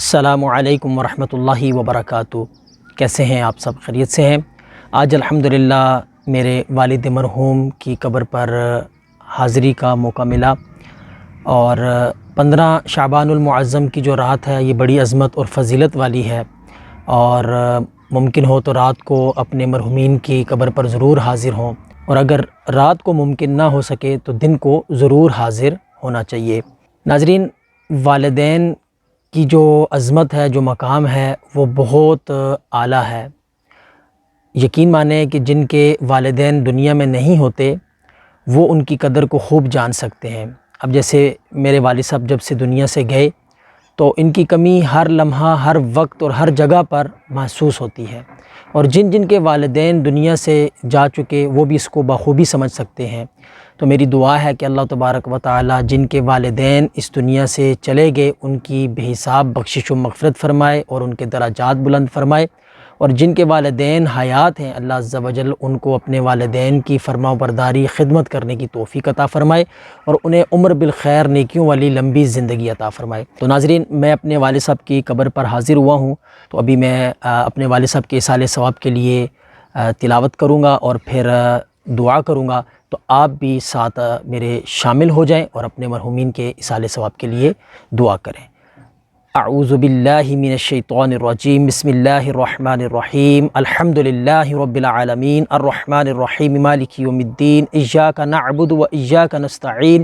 السلام علیکم ورحمۃ اللہ وبرکاتہ۔ کیسے ہیں آپ سب؟ خیریت سے ہیں؟ آج الحمدللہ میرے والد مرحوم کی قبر پر حاضری کا موقع ملا، اور 15 شعبان المعظم کی جو رات ہے یہ بڑی عظمت اور فضیلت والی ہے، اور ممکن ہو تو رات کو اپنے مرحومین کی قبر پر ضرور حاضر ہوں، اور اگر رات کو ممکن نہ ہو سکے تو دن کو ضرور حاضر ہونا چاہیے۔ ناظرین، والدین کی جو عظمت ہے، جو مقام ہے، وہ بہت اعلیٰ ہے۔ یقین مانیں کہ جن کے والدین دنیا میں نہیں ہوتے وہ ان کی قدر کو خوب جان سکتے ہیں۔ اب جیسے میرے والد صاحب جب سے دنیا سے گئے تو ان کی کمی ہر لمحہ، ہر وقت اور ہر جگہ پر محسوس ہوتی ہے، اور جن جن کے والدین دنیا سے جا چکے وہ بھی اس کو بخوبی سمجھ سکتے ہیں۔ تو میری دعا ہے کہ اللہ تبارک و تعالی جن کے والدین اس دنیا سے چلے گئے ان کی بے حساب بخشش و مغفرت فرمائے اور ان کے درجات بلند فرمائے، اور جن کے والدین حیات ہیں اللہ عز و جل ان کو اپنے والدین کی فرما برداری خدمت کرنے کی توفیق عطا فرمائے، اور انہیں عمر بالخیر نیکیوں والی لمبی زندگی عطا فرمائے۔ تو ناظرین، میں اپنے والد صاحب کی قبر پر حاضر ہوا ہوں، تو ابھی میں اپنے والد صاحب کے ایصال ثواب کے لیے تلاوت کروں گا اور پھر دعا کروں گا، تو آپ بھی ساتھ میرے شامل ہو جائیں اور اپنے مرحومین کے ایصال ثواب کے لیے دعا کریں۔ اعوذ باللہ من الشیطان الرجیم، بسم اللہ الرحمن الرحیم، الحمدللہ رب العالمین، الرحمن الرحیم، مالک یوم الدین، ایاک نعبد و ایاک نستعین،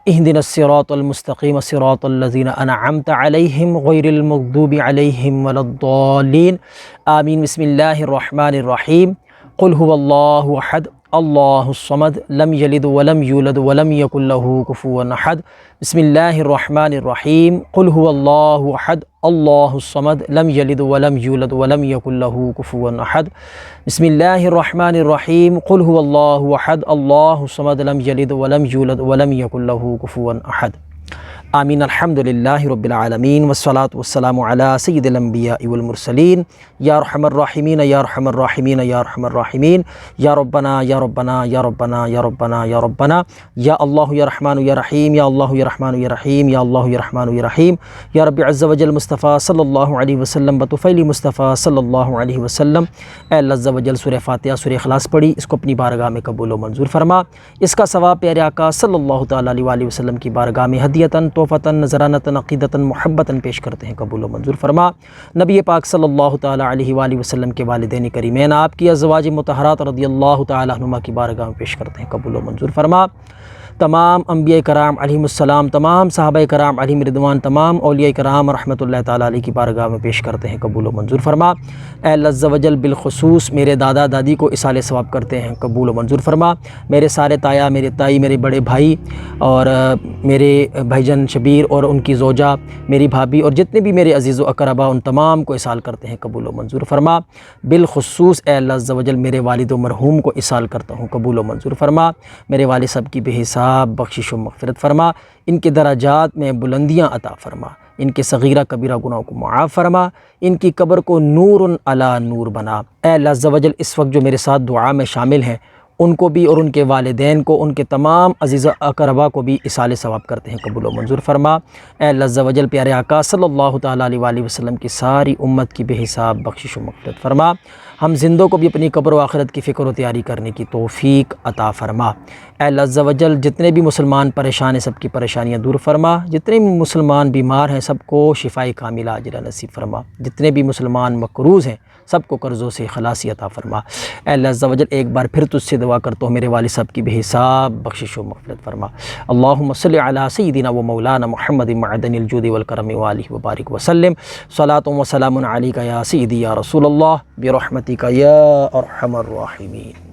اہدنا الصراط المستقیم، صراط الذین انعمت علیہم غیر المغضوب علیہم ولا الضالین، آمین۔ بسم اللہ الرحمن الرحیم، قل هو اللہ احد اللہ الصمد لم یلد ولم یولد ولم یکن لہ کفوا احد۔ بسم اللہ الرحمن الرحیم، قل هو اللہ احد اللہ الصمد لم یلد ولم یولد ولم یکن لہ کفوا احد۔ بسم اللہ الرحمن الرحیم، قل هو اللہ احد اللہ الصمد لم یلد ولم یولد ولم یکن لہ کفوا احد۔ آمین۔ الحمدللہ رب العالمین، والصلاة والسلام علی سید الانبیاء والمرسلین، یا ارحم الراحمین یا ارحم الراحمین یا ارحم الراحمین، یا ربنا یا ربنا یا ربنا یا ربنا یا ربنا، یا اللہ یا رحمان یا رحیم، یا اللہ یا رحمان یا رحیم، یا اللہ یا رحمان یا رحیم، یا رب عز و جل مصطفیٰ صلی اللہ علیہ وسلم بطفیل مصطفیٰ صلی اللہ علیہ وسلم۔ اے اللہ عز و جل سورہ فاتحہ، سورہ اخلاص پڑھی، اس کو اپنی بارگاہ میں قبول و منظور فرما، اس کا ثواب پیارے آقا صلی اللہ تعالیٰ علیہ وآلہ وسلم کی بارگاہ میں ہدیتاً، توفتاً، نذرانتاً، عقیدتاً، محبتاً پیش کرتے ہیں، قبول و منظور فرما۔ نبی پاک صلی اللہ تعالیٰ علیہ وآلہ وسلم کے والدین کریمین، آپ کی ازواج مطہرات رضی اللہ تعالیٰ عنہما کی بارگاہ میں پیش کرتے ہیں، قبول و منظور فرما۔ تمام انبیاء کرام علیہم السلام، تمام صحابہ کرام علیہم رضوان، تمام اولیاء کرام رحمۃ اللہ تعالیٰ علیہ کی بارگاہ میں پیش کرتے ہیں، قبول و منظور فرما۔ اے اللہ عز و جل بالخصوص میرے دادا دادی کو ایصال ثواب کرتے ہیں، قبول و منظور فرما۔ میرے سارے تایا، میرے تائی، میرے بڑے بھائی اور میرے بھائی جان شبیر اور ان کی زوجہ، میری بھابھی اور جتنے بھی میرے عزیز و اقربا، ان تمام کو ایصال کرتے ہیں، قبول و منظور فرما۔ بالخصوص اے اللہ عز و جل میرے والد و مرحوم کو ایصال کرتا ہوں، قبول و منظور فرما۔ میرے والد صاحب کی بے حساب بخشش و مغفرت فرما، ان کے درجات میں بلندیاں عطا فرما، ان کے صغیرہ کبیرہ گناہوں کو معاف فرما، ان کی قبر کو نور علی نور بنا۔ اے اللہ عز و جل اس وقت جو میرے ساتھ دعا میں شامل ہیں ان کو بھی اور ان کے والدین کو، ان کے تمام عزیز اقربا کو بھی ایصال ثواب کرتے ہیں، قبول و منظور فرما۔ اے اللہ عز و جل پیارے آقا صلی اللہ تعالیٰ علیہ وآلہ وسلم کی ساری امت کی بے حساب بخشش و مغفرت فرما۔ ہم زندوں کو بھی اپنی قبر و آخرت کی فکر و تیاری کرنے کی توفیق عطا فرما۔ اے اللہ عز و جل جتنے بھی مسلمان پریشان ہیں سب کی پریشانیاں دور فرما، جتنے بھی مسلمان بیمار ہیں سب کو شفائے کاملہ عاجلہ نصیب فرما، جتنے بھی مسلمان مقروض ہیں سب کو قرضوں سے خلاصی عطا فرما۔ اے اللہ عز و جل ایک بار پھر تجھ سے دعا کرتا ہوں، میرے والد صاحب کی بے حساب بخشش و مغفرت فرما۔ اللہم صلی علی سیدنا و مولانا محمد معدن الجود والکرم وآلہ وبارک وسلم، صلاۃ و سلام علیک یا سیدی یا رسول اللہ برحمتک یا ارحم الراحمین۔